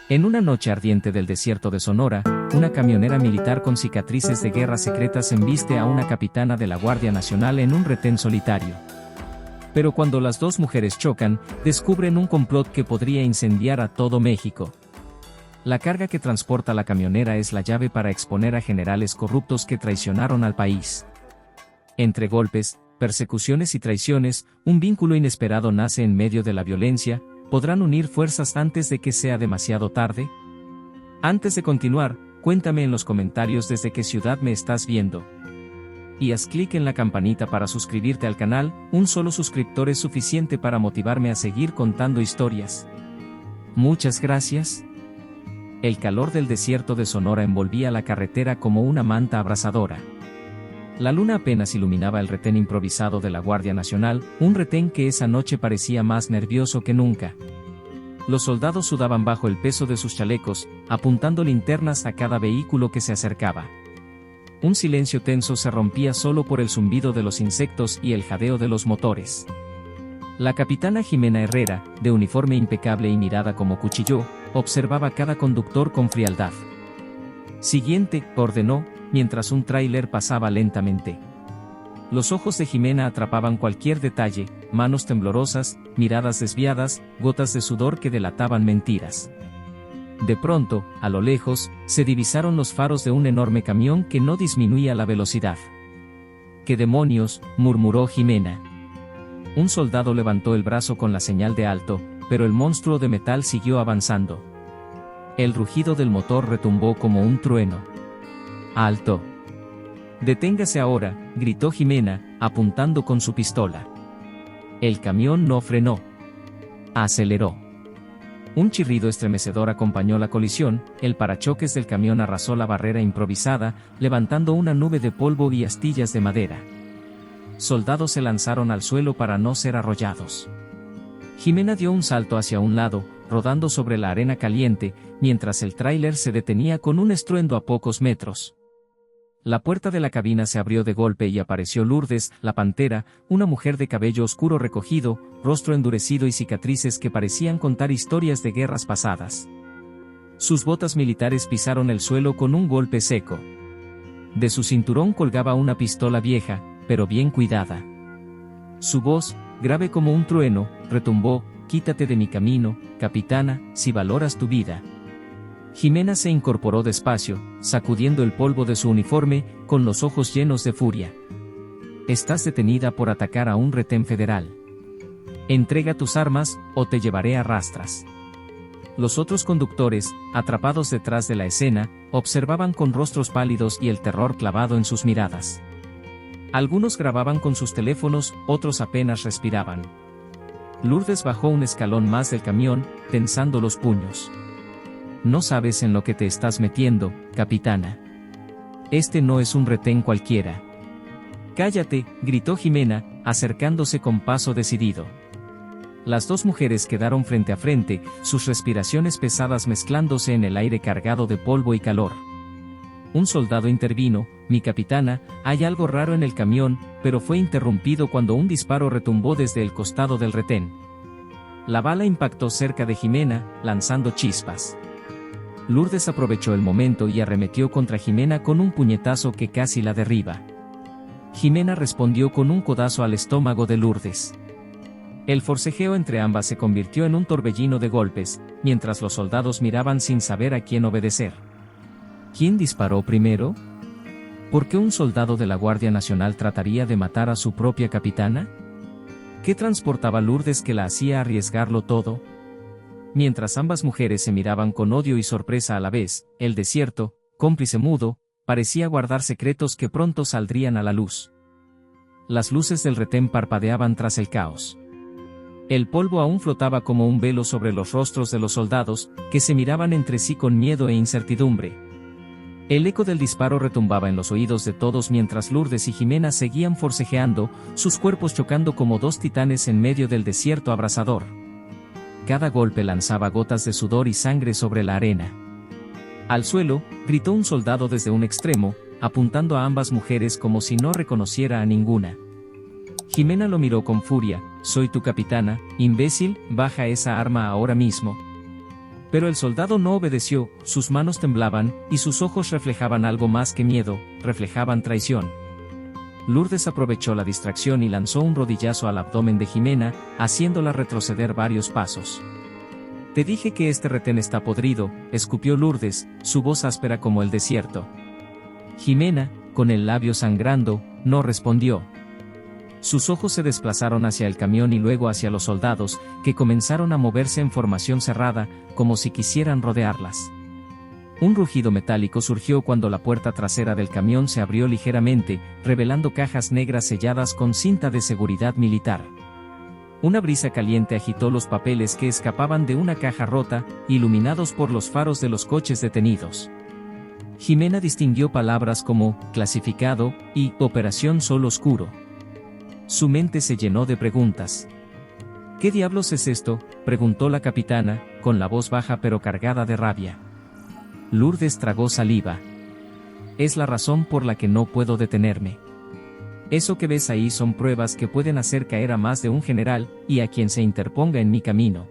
En una noche ardiente del desierto de Sonora, una camionera militar con cicatrices de guerra secretas embiste a una capitana de la Guardia Nacional en un retén solitario. Pero cuando las dos mujeres chocan, descubren un complot que podría incendiar a todo México. La carga que transporta la camionera es la llave para exponer a generales corruptos que traicionaron al país. Entre golpes, persecuciones y traiciones, un vínculo inesperado nace en medio de la violencia. ¿Podrán unir fuerzas antes de que sea demasiado tarde? Antes de continuar, cuéntame en los comentarios desde qué ciudad me estás viendo. Y haz clic en la campanita para suscribirte al canal, un solo suscriptor es suficiente para motivarme a seguir contando historias. Muchas gracias. El calor del desierto de Sonora envolvía la carretera como una manta abrasadora. La luna apenas iluminaba el retén improvisado de la Guardia Nacional, un retén que esa noche parecía más nervioso que nunca. Los soldados sudaban bajo el peso de sus chalecos, apuntando linternas a cada vehículo que se acercaba. Un silencio tenso se rompía solo por el zumbido de los insectos y el jadeo de los motores. La capitana Jimena Herrera, de uniforme impecable y mirada como cuchillo, observaba cada conductor con frialdad. Siguiente, ordenó, mientras un tráiler pasaba lentamente. Los ojos de Jimena atrapaban cualquier detalle, manos temblorosas, miradas desviadas, gotas de sudor que delataban mentiras. De pronto, a lo lejos, se divisaron los faros de un enorme camión que no disminuía la velocidad. «¿Qué demonios?», murmuró Jimena. Un soldado levantó el brazo con la señal de alto, pero el monstruo de metal siguió avanzando. El rugido del motor retumbó como un trueno. «¡Alto! Deténgase ahora», gritó Jimena, apuntando con su pistola. El camión no frenó. Aceleró. Un chirrido estremecedor acompañó la colisión, el parachoques del camión arrasó la barrera improvisada, levantando una nube de polvo y astillas de madera. Soldados se lanzaron al suelo para no ser arrollados. Jimena dio un salto hacia un lado, rodando sobre la arena caliente, mientras el tráiler se detenía con un estruendo a pocos metros. La puerta de la cabina se abrió de golpe y apareció Lourdes, la pantera, una mujer de cabello oscuro recogido, rostro endurecido y cicatrices que parecían contar historias de guerras pasadas. Sus botas militares pisaron el suelo con un golpe seco. De su cinturón colgaba una pistola vieja, pero bien cuidada. Su voz, grave como un trueno, retumbó: «Quítate de mi camino, capitana, si valoras tu vida». Jimena se incorporó despacio, sacudiendo el polvo de su uniforme, con los ojos llenos de furia. «Estás detenida por atacar a un retén federal. Entrega tus armas, o te llevaré a rastras». Los otros conductores, atrapados detrás de la escena, observaban con rostros pálidos y el terror clavado en sus miradas. Algunos grababan con sus teléfonos, otros apenas respiraban. Lourdes bajó un escalón más del camión, tensando los puños. «No sabes en lo que te estás metiendo, capitana. Este no es un retén cualquiera». «Cállate», gritó Jimena, acercándose con paso decidido. Las dos mujeres quedaron frente a frente, sus respiraciones pesadas mezclándose en el aire cargado de polvo y calor. Un soldado intervino: «Mi capitana, hay algo raro en el camión», pero fue interrumpido cuando un disparo retumbó desde el costado del retén. La bala impactó cerca de Jimena, lanzando chispas. Lourdes aprovechó el momento y arremetió contra Jimena con un puñetazo que casi la derriba. Jimena respondió con un codazo al estómago de Lourdes. El forcejeo entre ambas se convirtió en un torbellino de golpes, mientras los soldados miraban sin saber a quién obedecer. ¿Quién disparó primero? ¿Por qué un soldado de la Guardia Nacional trataría de matar a su propia capitana? ¿Qué transportaba Lourdes que la hacía arriesgarlo todo? Mientras ambas mujeres se miraban con odio y sorpresa a la vez, el desierto, cómplice mudo, parecía guardar secretos que pronto saldrían a la luz. Las luces del retén parpadeaban tras el caos. El polvo aún flotaba como un velo sobre los rostros de los soldados, que se miraban entre sí con miedo e incertidumbre. El eco del disparo retumbaba en los oídos de todos mientras Lourdes y Jimena seguían forcejeando, sus cuerpos chocando como dos titanes en medio del desierto abrasador. Cada golpe lanzaba gotas de sudor y sangre sobre la arena. «Al suelo», gritó un soldado desde un extremo, apuntando a ambas mujeres como si no reconociera a ninguna. Jimena lo miró con furia: «Soy tu capitana, imbécil, baja esa arma ahora mismo». Pero el soldado no obedeció, sus manos temblaban, y sus ojos reflejaban algo más que miedo, reflejaban traición. Lourdes aprovechó la distracción y lanzó un rodillazo al abdomen de Jimena, haciéndola retroceder varios pasos. «Te dije que este retén está podrido», escupió Lourdes, su voz áspera como el desierto. Jimena, con el labio sangrando, no respondió. Sus ojos se desplazaron hacia el camión y luego hacia los soldados, que comenzaron a moverse en formación cerrada, como si quisieran rodearlas. Un rugido metálico surgió cuando la puerta trasera del camión se abrió ligeramente, revelando cajas negras selladas con cinta de seguridad militar. Una brisa caliente agitó los papeles que escapaban de una caja rota, iluminados por los faros de los coches detenidos. Jimena distinguió palabras como «clasificado» y «operación sol oscuro». Su mente se llenó de preguntas. «¿Qué diablos es esto?», preguntó la capitana, con la voz baja pero cargada de rabia. Lourdes tragó saliva. «Es la razón por la que no puedo detenerme. Eso que ves ahí son pruebas que pueden hacer caer a más de un general, y a quien se interponga en mi camino».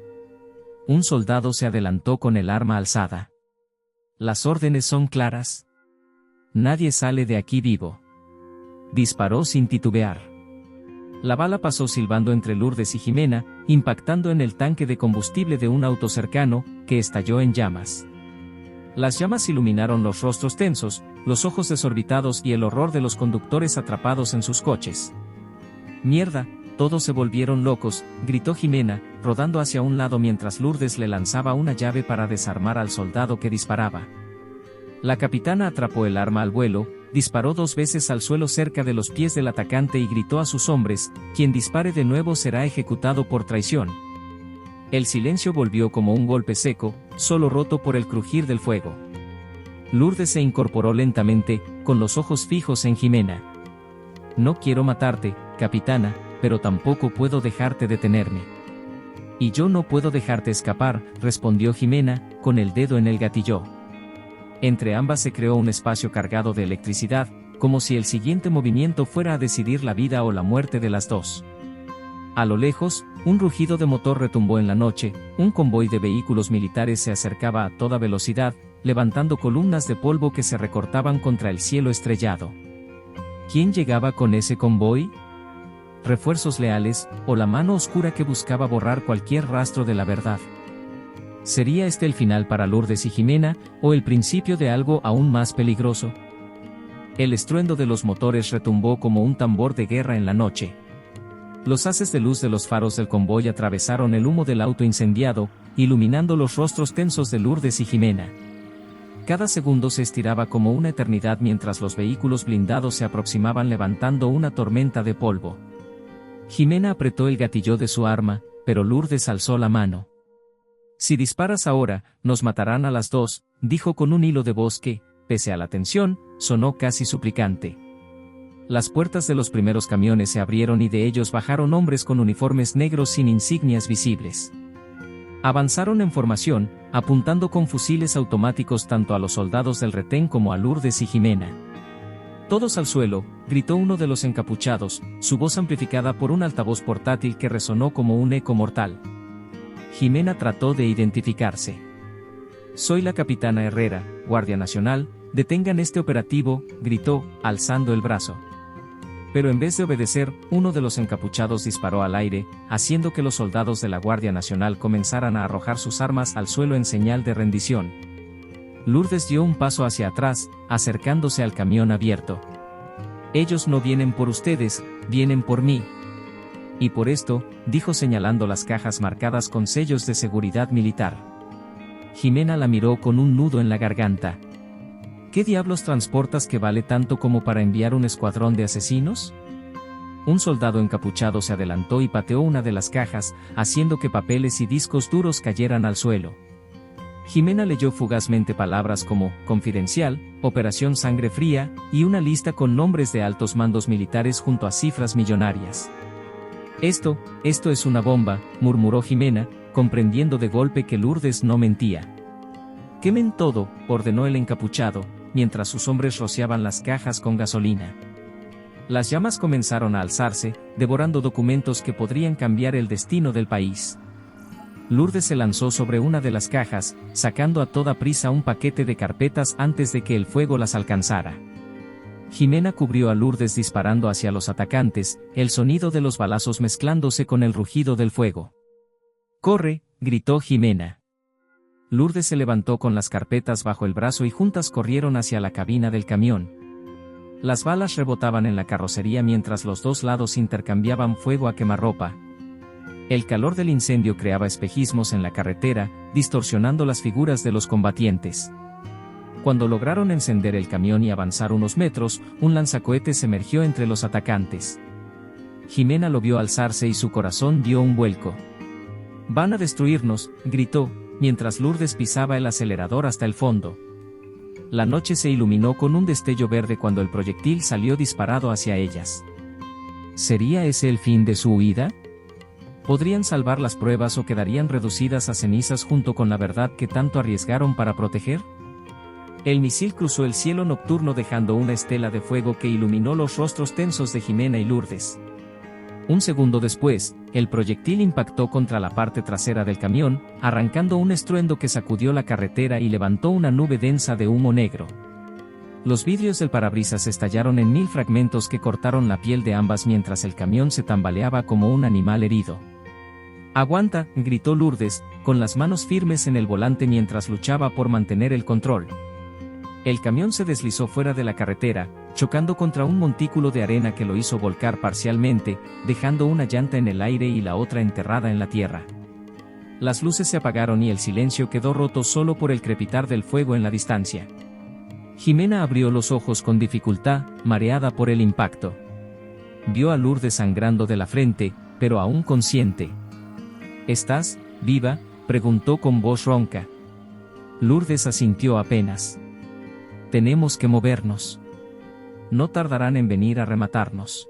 Un soldado se adelantó con el arma alzada. «Las órdenes son claras. Nadie sale de aquí vivo». Disparó sin titubear. La bala pasó silbando entre Lourdes y Jimena, impactando en el tanque de combustible de un auto cercano, que estalló en llamas. Las llamas iluminaron los rostros tensos, los ojos desorbitados y el horror de los conductores atrapados en sus coches. «Mierda, todos se volvieron locos», gritó Jimena, rodando hacia un lado mientras Lourdes le lanzaba una llave para desarmar al soldado que disparaba. La capitana atrapó el arma al vuelo, disparó 2 veces al suelo cerca de los pies del atacante y gritó a sus hombres: «Quien dispare de nuevo será ejecutado por traición». El silencio volvió como un golpe seco, solo roto por el crujir del fuego. Lourdes se incorporó lentamente, con los ojos fijos en Jimena. «No quiero matarte, capitana, pero tampoco puedo dejarte detenerme». «Y yo no puedo dejarte escapar», respondió Jimena, con el dedo en el gatillo. Entre ambas se creó un espacio cargado de electricidad, como si el siguiente movimiento fuera a decidir la vida o la muerte de las dos. A lo lejos, un rugido de motor retumbó en la noche, un convoy de vehículos militares se acercaba a toda velocidad, levantando columnas de polvo que se recortaban contra el cielo estrellado. ¿Quién llegaba con ese convoy? ¿Refuerzos leales, o la mano oscura que buscaba borrar cualquier rastro de la verdad? ¿Sería este el final para Lourdes y Jimena, o el principio de algo aún más peligroso? El estruendo de los motores retumbó como un tambor de guerra en la noche. Los haces de luz de los faros del convoy atravesaron el humo del auto incendiado, iluminando los rostros tensos de Lourdes y Jimena. Cada segundo se estiraba como una eternidad mientras los vehículos blindados se aproximaban levantando una tormenta de polvo. Jimena apretó el gatillo de su arma, pero Lourdes alzó la mano. «Si disparas ahora, nos matarán a las dos», dijo con un hilo de voz que, pese a la tensión, sonó casi suplicante. Las puertas de los primeros camiones se abrieron y de ellos bajaron hombres con uniformes negros sin insignias visibles. Avanzaron en formación, apuntando con fusiles automáticos tanto a los soldados del retén como a Lourdes y Jimena. «Todos al suelo», gritó uno de los encapuchados, su voz amplificada por un altavoz portátil que resonó como un eco mortal. Jimena trató de identificarse. «Soy la capitana Herrera, Guardia Nacional, detengan este operativo», gritó, alzando el brazo. Pero en vez de obedecer, uno de los encapuchados disparó al aire, haciendo que los soldados de la Guardia Nacional comenzaran a arrojar sus armas al suelo en señal de rendición. Lourdes dio un paso hacia atrás, acercándose al camión abierto. «Ellos no vienen por ustedes, vienen por mí. Y por esto», dijo señalando las cajas marcadas con sellos de seguridad militar. Jimena la miró con un nudo en la garganta. «¿Qué diablos transportas que vale tanto como para enviar un escuadrón de asesinos?». Un soldado encapuchado se adelantó y pateó una de las cajas, haciendo que papeles y discos duros cayeran al suelo. Jimena leyó fugazmente palabras como «confidencial», «operación sangre fría», y una lista con nombres de altos mandos militares junto a cifras millonarias. Esto es una bomba», murmuró Jimena, comprendiendo de golpe que Lourdes no mentía. «Quemen todo», ordenó el encapuchado, mientras sus hombres rociaban las cajas con gasolina. Las llamas comenzaron a alzarse, devorando documentos que podrían cambiar el destino del país. Lourdes se lanzó sobre una de las cajas, sacando a toda prisa un paquete de carpetas antes de que el fuego las alcanzara. Jimena cubrió a Lourdes disparando hacia los atacantes, el sonido de los balazos mezclándose con el rugido del fuego. ¡Corre!, gritó Jimena. Lourdes se levantó con las carpetas bajo el brazo y juntas corrieron hacia la cabina del camión. Las balas rebotaban en la carrocería mientras los dos lados intercambiaban fuego a quemarropa. El calor del incendio creaba espejismos en la carretera, distorsionando las figuras de los combatientes. Cuando lograron encender el camión y avanzar unos metros, un lanzacohetes emergió entre los atacantes. Jimena lo vio alzarse y su corazón dio un vuelco. «¡Van a destruirnos!», gritó, mientras Lourdes pisaba el acelerador hasta el fondo. La noche se iluminó con un destello verde cuando el proyectil salió disparado hacia ellas. ¿Sería ese el fin de su huida? ¿Podrían salvar las pruebas o quedarían reducidas a cenizas junto con la verdad que tanto arriesgaron para proteger? El misil cruzó el cielo nocturno dejando una estela de fuego que iluminó los rostros tensos de Jimena y Lourdes. Un segundo después, el proyectil impactó contra la parte trasera del camión, arrancando un estruendo que sacudió la carretera y levantó una nube densa de humo negro. Los vidrios del parabrisas estallaron en 1000 fragmentos que cortaron la piel de ambas mientras el camión se tambaleaba como un animal herido. «¡Aguanta!», gritó Lourdes, con las manos firmes en el volante mientras luchaba por mantener el control. El camión se deslizó fuera de la carretera, chocando contra un montículo de arena que lo hizo volcar parcialmente, dejando una llanta en el aire y la otra enterrada en la tierra. Las luces se apagaron y el silencio quedó roto solo por el crepitar del fuego en la distancia. Jimena abrió los ojos con dificultad, mareada por el impacto. Vio a Lourdes sangrando de la frente, pero aún consciente. «¿Estás viva?», preguntó con voz ronca. Lourdes asintió apenas. «Tenemos que movernos. No tardarán en venir a rematarnos».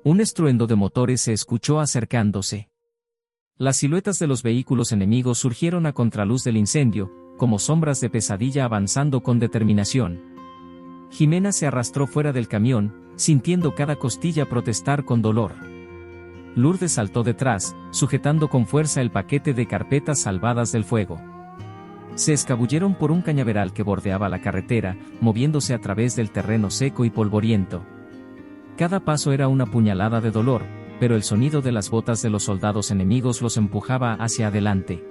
Un estruendo de motores se escuchó acercándose. Las siluetas de los vehículos enemigos surgieron a contraluz del incendio, como sombras de pesadilla avanzando con determinación. Jimena se arrastró fuera del camión, sintiendo cada costilla protestar con dolor. Lourdes saltó detrás, sujetando con fuerza el paquete de carpetas salvadas del fuego. Se escabulleron por un cañaveral que bordeaba la carretera, moviéndose a través del terreno seco y polvoriento. Cada paso era una puñalada de dolor, pero el sonido de las botas de los soldados enemigos los empujaba hacia adelante.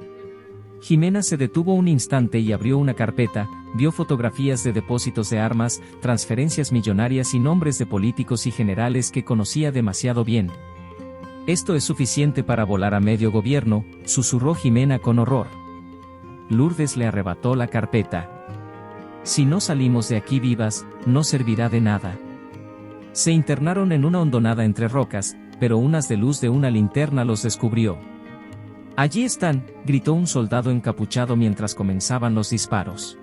Jimena se detuvo un instante y abrió una carpeta, vio fotografías de depósitos de armas, transferencias millonarias y nombres de políticos y generales que conocía demasiado bien. «Esto es suficiente para volar a medio gobierno», susurró Jimena con horror. Lourdes le arrebató la carpeta. «Si no salimos de aquí vivas, no servirá de nada». Se internaron en una hondonada entre rocas, pero un haz de luz de una linterna los descubrió. «¡Allí están!», gritó un soldado encapuchado mientras comenzaban los disparos.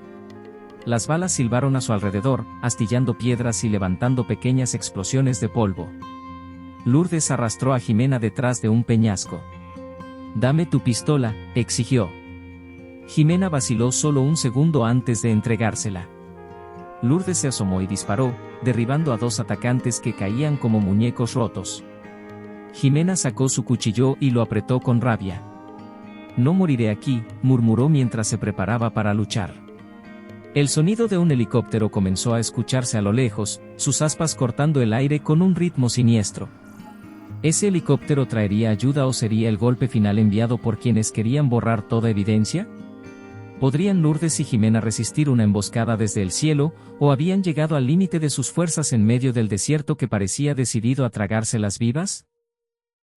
Las balas silbaron a su alrededor, astillando piedras y levantando pequeñas explosiones de polvo. Lourdes arrastró a Jimena detrás de un peñasco. «Dame tu pistola», exigió. Jimena vaciló solo un segundo antes de entregársela. Lourdes se asomó y disparó, derribando a dos atacantes que caían como muñecos rotos. Jimena sacó su cuchillo y lo apretó con rabia. «No moriré aquí», murmuró mientras se preparaba para luchar. El sonido de un helicóptero comenzó a escucharse a lo lejos, sus aspas cortando el aire con un ritmo siniestro. ¿Ese helicóptero traería ayuda o sería el golpe final enviado por quienes querían borrar toda evidencia? ¿Podrían Lourdes y Jimena resistir una emboscada desde el cielo, o habían llegado al límite de sus fuerzas en medio del desierto que parecía decidido a tragárselas vivas?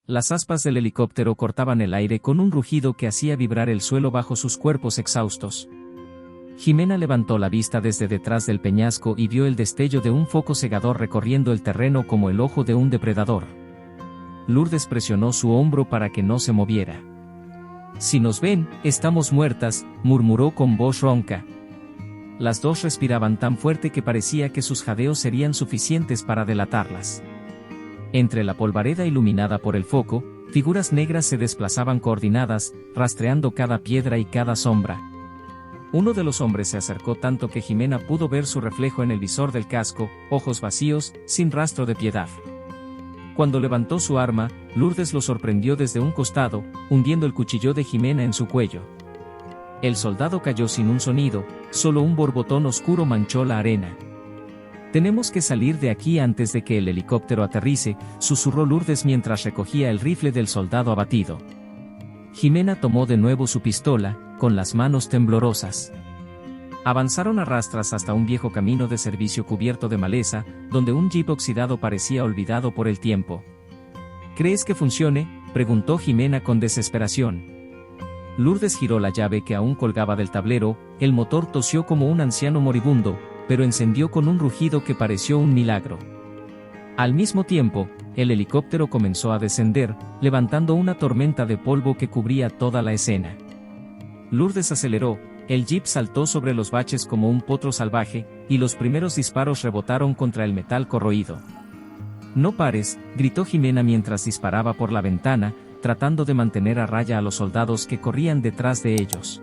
Las aspas del helicóptero cortaban el aire con un rugido que hacía vibrar el suelo bajo sus cuerpos exhaustos. Jimena levantó la vista desde detrás del peñasco y vio el destello de un foco cegador recorriendo el terreno como el ojo de un depredador. Lourdes presionó su hombro para que no se moviera. «Si nos ven, estamos muertas», murmuró con voz ronca. Las dos respiraban tan fuerte que parecía que sus jadeos serían suficientes para delatarlas. Entre la polvareda iluminada por el foco, figuras negras se desplazaban coordinadas, rastreando cada piedra y cada sombra. Uno de los hombres se acercó tanto que Jimena pudo ver su reflejo en el visor del casco, ojos vacíos, sin rastro de piedad. Cuando levantó su arma, Lourdes lo sorprendió desde un costado, hundiendo el cuchillo de Jimena en su cuello. El soldado cayó sin un sonido, solo un borbotón oscuro manchó la arena. «Tenemos que salir de aquí antes de que el helicóptero aterrice», susurró Lourdes mientras recogía el rifle del soldado abatido. Jimena tomó de nuevo su pistola, con las manos temblorosas. Avanzaron a rastras hasta un viejo camino de servicio cubierto de maleza, donde un jeep oxidado parecía olvidado por el tiempo. «¿Crees que funcione?», preguntó Jimena con desesperación. Lourdes giró la llave que aún colgaba del tablero, el motor tosió como un anciano moribundo, pero encendió con un rugido que pareció un milagro. Al mismo tiempo, el helicóptero comenzó a descender, levantando una tormenta de polvo que cubría toda la escena. Lourdes aceleró, el jeep saltó sobre los baches como un potro salvaje, y los primeros disparos rebotaron contra el metal corroído. «No pares», gritó Jimena mientras disparaba por la ventana, tratando de mantener a raya a los soldados que corrían detrás de ellos.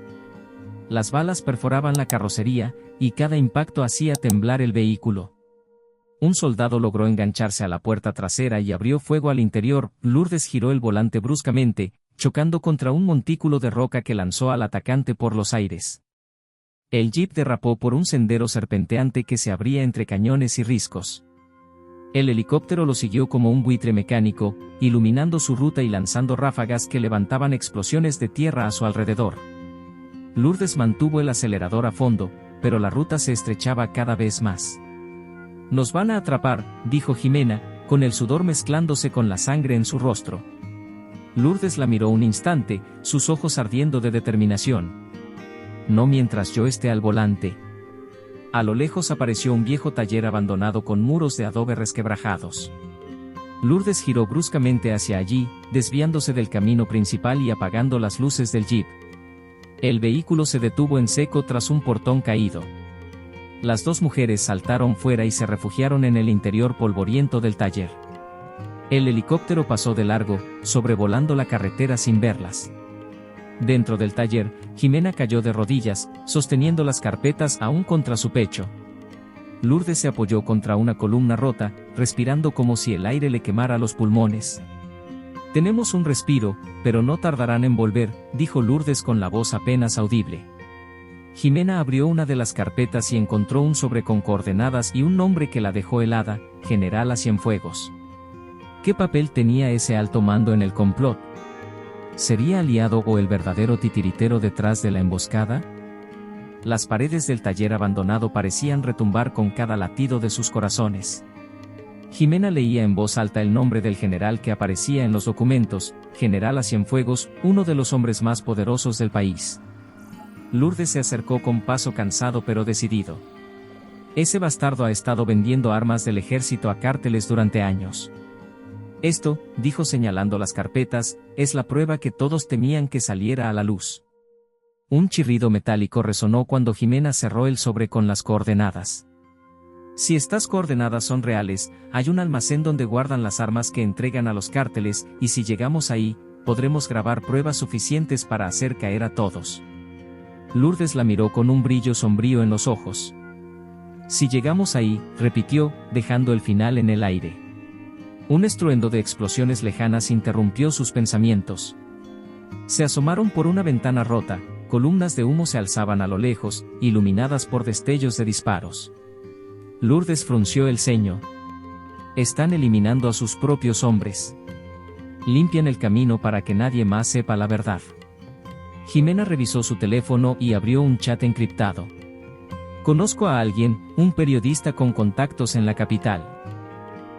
Las balas perforaban la carrocería, y cada impacto hacía temblar el vehículo. Un soldado logró engancharse a la puerta trasera y abrió fuego al interior. Lourdes giró el volante bruscamente, chocando contra un montículo de roca que lanzó al atacante por los aires. El jeep derrapó por un sendero serpenteante que se abría entre cañones y riscos. El helicóptero lo siguió como un buitre mecánico, iluminando su ruta y lanzando ráfagas que levantaban explosiones de tierra a su alrededor. Lourdes mantuvo el acelerador a fondo, pero la ruta se estrechaba cada vez más. «Nos van a atrapar», dijo Jimena, con el sudor mezclándose con la sangre en su rostro. Lourdes la miró un instante, sus ojos ardiendo de determinación. «No mientras yo esté al volante». A lo lejos apareció un viejo taller abandonado con muros de adobe resquebrajados. Lourdes giró bruscamente hacia allí, desviándose del camino principal y apagando las luces del jeep. El vehículo se detuvo en seco tras un portón caído. Las dos mujeres saltaron fuera y se refugiaron en el interior polvoriento del taller. El helicóptero pasó de largo, sobrevolando la carretera sin verlas. Dentro del taller, Jimena cayó de rodillas, sosteniendo las carpetas aún contra su pecho. Lourdes se apoyó contra una columna rota, respirando como si el aire le quemara los pulmones. «Tenemos un respiro, pero no tardarán en volver», dijo Lourdes con la voz apenas audible. Jimena abrió una de las carpetas y encontró un sobre con coordenadas y un nombre que la dejó helada: General a Cienfuegos. ¿Qué papel tenía ese alto mando en el complot? ¿Sería aliado o el verdadero titiritero detrás de la emboscada? Las paredes del taller abandonado parecían retumbar con cada latido de sus corazones. Jimena leía en voz alta el nombre del general que aparecía en los documentos: General a Cienfuegos, uno de los hombres más poderosos del país. Lourdes se acercó con paso cansado pero decidido. «Ese bastardo ha estado vendiendo armas del ejército a cárteles durante años. Esto», dijo señalando las carpetas, «es la prueba que todos temían que saliera a la luz». Un chirrido metálico resonó cuando Jimena cerró el sobre con las coordenadas. «Si estas coordenadas son reales, hay un almacén donde guardan las armas que entregan a los cárteles, y si llegamos ahí, podremos grabar pruebas suficientes para hacer caer a todos». Lourdes la miró con un brillo sombrío en los ojos. «Si llegamos ahí», repitió, dejando el final en el aire. Un estruendo de explosiones lejanas interrumpió sus pensamientos. Se asomaron por una ventana rota, columnas de humo se alzaban a lo lejos, iluminadas por destellos de disparos. Lourdes frunció el ceño. «Están eliminando a sus propios hombres. Limpian el camino para que nadie más sepa la verdad». Jimena revisó su teléfono y abrió un chat encriptado. «Conozco a alguien, un periodista con contactos en la capital.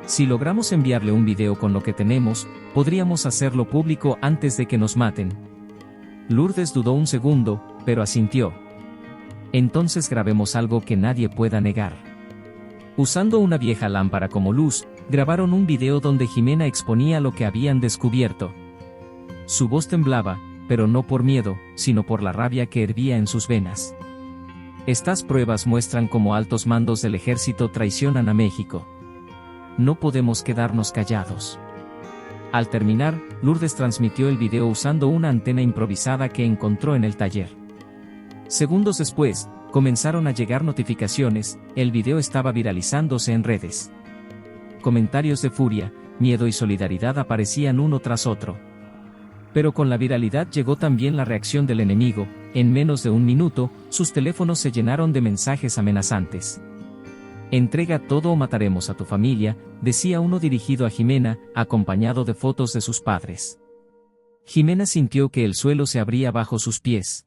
Si logramos enviarle un video con lo que tenemos, podríamos hacerlo público antes de que nos maten». Lourdes dudó un segundo, pero asintió. «Entonces grabemos algo que nadie pueda negar». Usando una vieja lámpara como luz, grabaron un video donde Jimena exponía lo que habían descubierto. Su voz temblaba, pero no por miedo, sino por la rabia que hervía en sus venas. «Estas pruebas muestran cómo altos mandos del ejército traicionan a México. No podemos quedarnos callados». Al terminar, Lourdes transmitió el video usando una antena improvisada que encontró en el taller. Segundos después, comenzaron a llegar notificaciones, el video estaba viralizándose en redes. Comentarios de furia: miedo y solidaridad aparecían uno tras otro. Pero con la viralidad llegó también la reacción del enemigo. En menos de un minuto, sus teléfonos se llenaron de mensajes amenazantes. «Entrega todo o mataremos a tu familia», decía uno dirigido a Jimena, acompañado de fotos de sus padres. Jimena sintió que el suelo se abría bajo sus pies.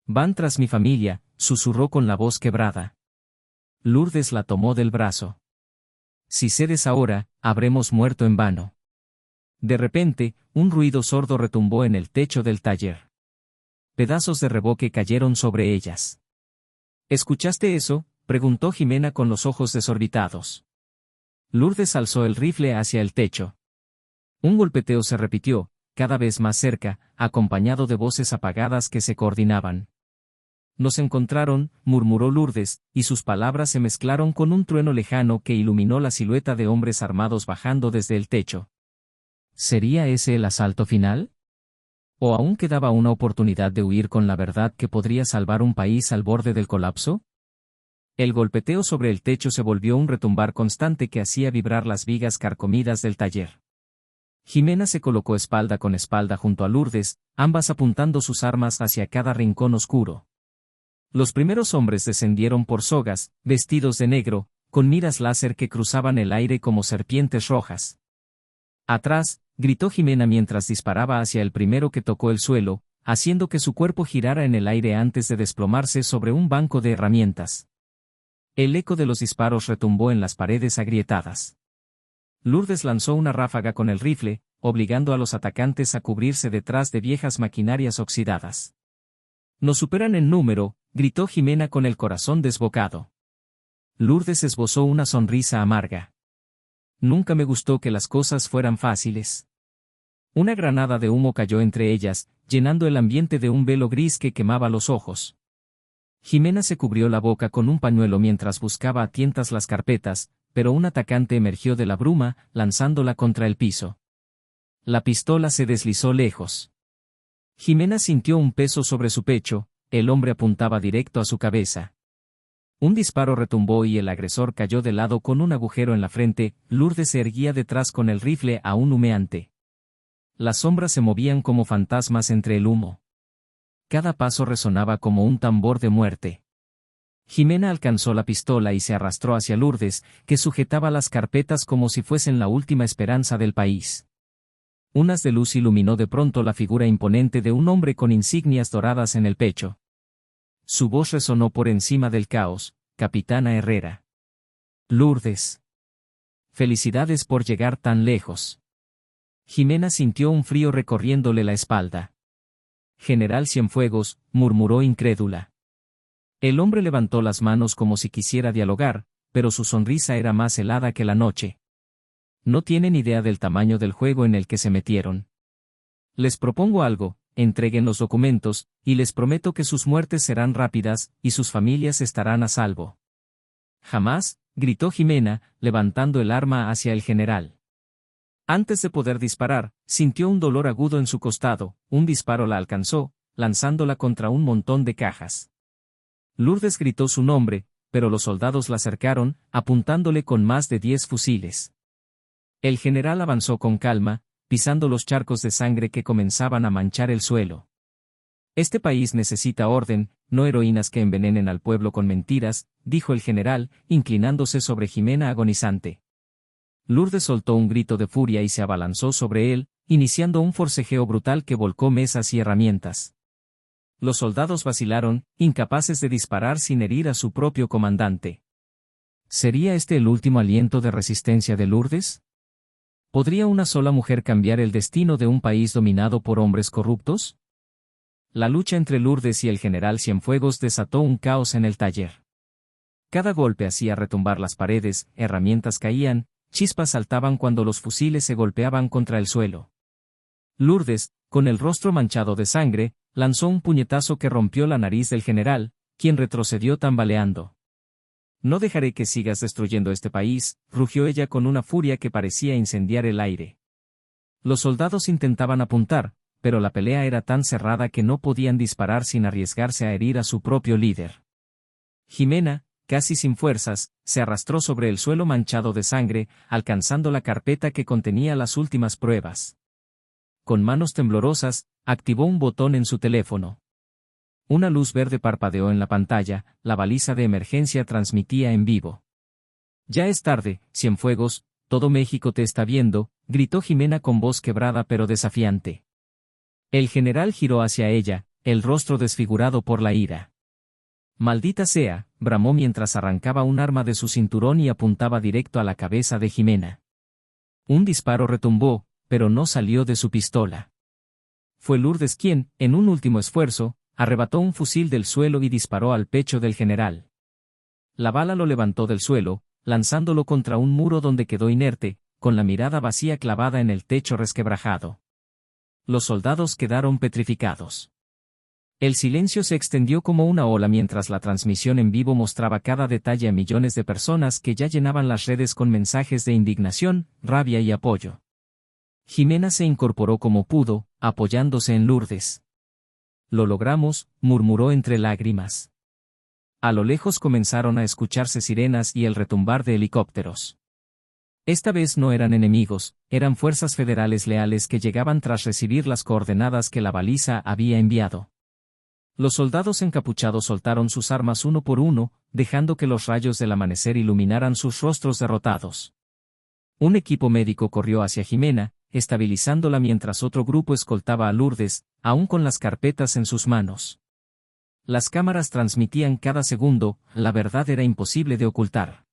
«Van tras mi familia», susurró con la voz quebrada. Lourdes la tomó del brazo. «Si cedes ahora, habremos muerto en vano». De repente, un ruido sordo retumbó en el techo del taller. Pedazos de reboque cayeron sobre ellas. «¿Escuchaste eso?», preguntó Jimena con los ojos desorbitados. Lourdes alzó el rifle hacia el techo. Un golpeteo se repitió, cada vez más cerca, acompañado de voces apagadas que se coordinaban. «Nos encontraron», murmuró Lourdes, y sus palabras se mezclaron con un trueno lejano que iluminó la silueta de hombres armados bajando desde el techo. ¿Sería ese el asalto final? ¿O aún quedaba una oportunidad de huir con la verdad que podría salvar un país al borde del colapso? El golpeteo sobre el techo se volvió un retumbar constante que hacía vibrar las vigas carcomidas del taller. Jimena se colocó espalda con espalda junto a Lourdes, ambas apuntando sus armas hacia cada rincón oscuro. Los primeros hombres descendieron por sogas, vestidos de negro, con miras láser que cruzaban el aire como serpientes rojas. «Atrás», gritó Jimena mientras disparaba hacia el primero que tocó el suelo, haciendo que su cuerpo girara en el aire antes de desplomarse sobre un banco de herramientas. El eco de los disparos retumbó en las paredes agrietadas. Lourdes lanzó una ráfaga con el rifle, obligando a los atacantes a cubrirse detrás de viejas maquinarias oxidadas. «Nos superan en número», gritó Jimena con el corazón desbocado. Lourdes esbozó una sonrisa amarga. «Nunca me gustó que las cosas fueran fáciles». Una granada de humo cayó entre ellas, llenando el ambiente de un velo gris que quemaba los ojos. Jimena se cubrió la boca con un pañuelo mientras buscaba a tientas las carpetas, pero un atacante emergió de la bruma, lanzándola contra el piso. La pistola se deslizó lejos. Jimena sintió un peso sobre su pecho, el hombre apuntaba directo a su cabeza. Un disparo retumbó y el agresor cayó de lado con un agujero en la frente. Lourdes se erguía detrás con el rifle aún humeante. Las sombras se movían como fantasmas entre el humo. Cada paso resonaba como un tambor de muerte. Jimena alcanzó la pistola y se arrastró hacia Lourdes, que sujetaba las carpetas como si fuesen la última esperanza del país. Un haz de luz iluminó de pronto la figura imponente de un hombre con insignias doradas en el pecho. Su voz resonó por encima del caos: «Capitana Herrera». «Lourdes. Felicidades por llegar tan lejos». Jimena sintió un frío recorriéndole la espalda. «General Cienfuegos», murmuró incrédula. El hombre levantó las manos como si quisiera dialogar, pero su sonrisa era más helada que la noche. «No tienen idea del tamaño del juego en el que se metieron. Les propongo algo: entreguen los documentos, y les prometo que sus muertes serán rápidas, y sus familias estarán a salvo». «Jamás», gritó Jimena, levantando el arma hacia el general. Antes de poder disparar, sintió un dolor agudo en su costado. Un disparo la alcanzó, lanzándola contra un montón de cajas. Lourdes gritó su nombre, pero los soldados la cercaron, apuntándole con más de 10 fusiles. El general avanzó con calma, pisando los charcos de sangre que comenzaban a manchar el suelo. «Este país necesita orden, no heroínas que envenenen al pueblo con mentiras», dijo el general, inclinándose sobre Jimena agonizante. Lourdes soltó un grito de furia y se abalanzó sobre él, iniciando un forcejeo brutal que volcó mesas y herramientas. Los soldados vacilaron, incapaces de disparar sin herir a su propio comandante. ¿Sería este el último aliento de resistencia de Lourdes? ¿Podría una sola mujer cambiar el destino de un país dominado por hombres corruptos? La lucha entre Lourdes y el general Cienfuegos desató un caos en el taller. Cada golpe hacía retumbar las paredes, herramientas caían, chispas saltaban cuando los fusiles se golpeaban contra el suelo. Lourdes, con el rostro manchado de sangre, lanzó un puñetazo que rompió la nariz del general, quien retrocedió tambaleando. «No dejaré que sigas destruyendo este país», rugió ella con una furia que parecía incendiar el aire. Los soldados intentaban apuntar, pero la pelea era tan cerrada que no podían disparar sin arriesgarse a herir a su propio líder. «Jimena», casi sin fuerzas, se arrastró sobre el suelo manchado de sangre, alcanzando la carpeta que contenía las últimas pruebas. Con manos temblorosas, activó un botón en su teléfono. Una luz verde parpadeó en la pantalla, la baliza de emergencia transmitía en vivo. «Ya es tarde, Cienfuegos, todo México te está viendo», gritó Jimena con voz quebrada pero desafiante. El general giró hacia ella, el rostro desfigurado por la ira. «Maldita sea», bramó mientras arrancaba un arma de su cinturón y apuntaba directo a la cabeza de Jimena. Un disparo retumbó, pero no salió de su pistola. Fue Lourdes quien, en un último esfuerzo, arrebató un fusil del suelo y disparó al pecho del general. La bala lo levantó del suelo, lanzándolo contra un muro donde quedó inerte, con la mirada vacía clavada en el techo resquebrajado. Los soldados quedaron petrificados. El silencio se extendió como una ola mientras la transmisión en vivo mostraba cada detalle a millones de personas que ya llenaban las redes con mensajes de indignación, rabia y apoyo. Jimena se incorporó como pudo, apoyándose en Lourdes. «Lo logramos», murmuró entre lágrimas. A lo lejos comenzaron a escucharse sirenas y el retumbar de helicópteros. Esta vez no eran enemigos, eran fuerzas federales leales que llegaban tras recibir las coordenadas que la baliza había enviado. Los soldados encapuchados soltaron sus armas uno por uno, dejando que los rayos del amanecer iluminaran sus rostros derrotados. Un equipo médico corrió hacia Jimena, estabilizándola mientras otro grupo escoltaba a Lourdes, aún con las carpetas en sus manos. Las cámaras transmitían cada segundo, la verdad era imposible de ocultar.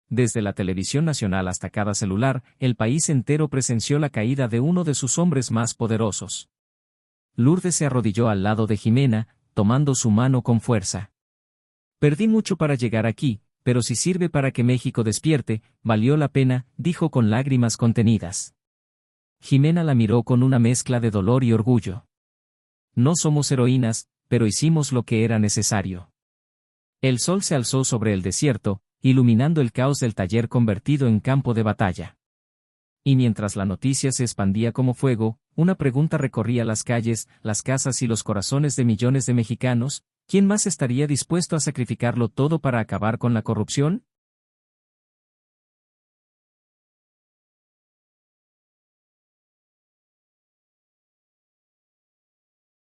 Desde la televisión nacional hasta cada celular, el país entero presenció la caída de uno de sus hombres más poderosos. Lourdes se arrodilló al lado de Jimena, tomando su mano con fuerza. «Perdí mucho para llegar aquí, pero si sirve para que México despierte, valió la pena», dijo con lágrimas contenidas. Jimena la miró con una mezcla de dolor y orgullo. «No somos heroínas, pero hicimos lo que era necesario». El sol se alzó sobre el desierto, iluminando el caos del taller convertido en campo de batalla. Y mientras la noticia se expandía como fuego, una pregunta recorría las calles, las casas y los corazones de millones de mexicanos: ¿quién más estaría dispuesto a sacrificarlo todo para acabar con la corrupción?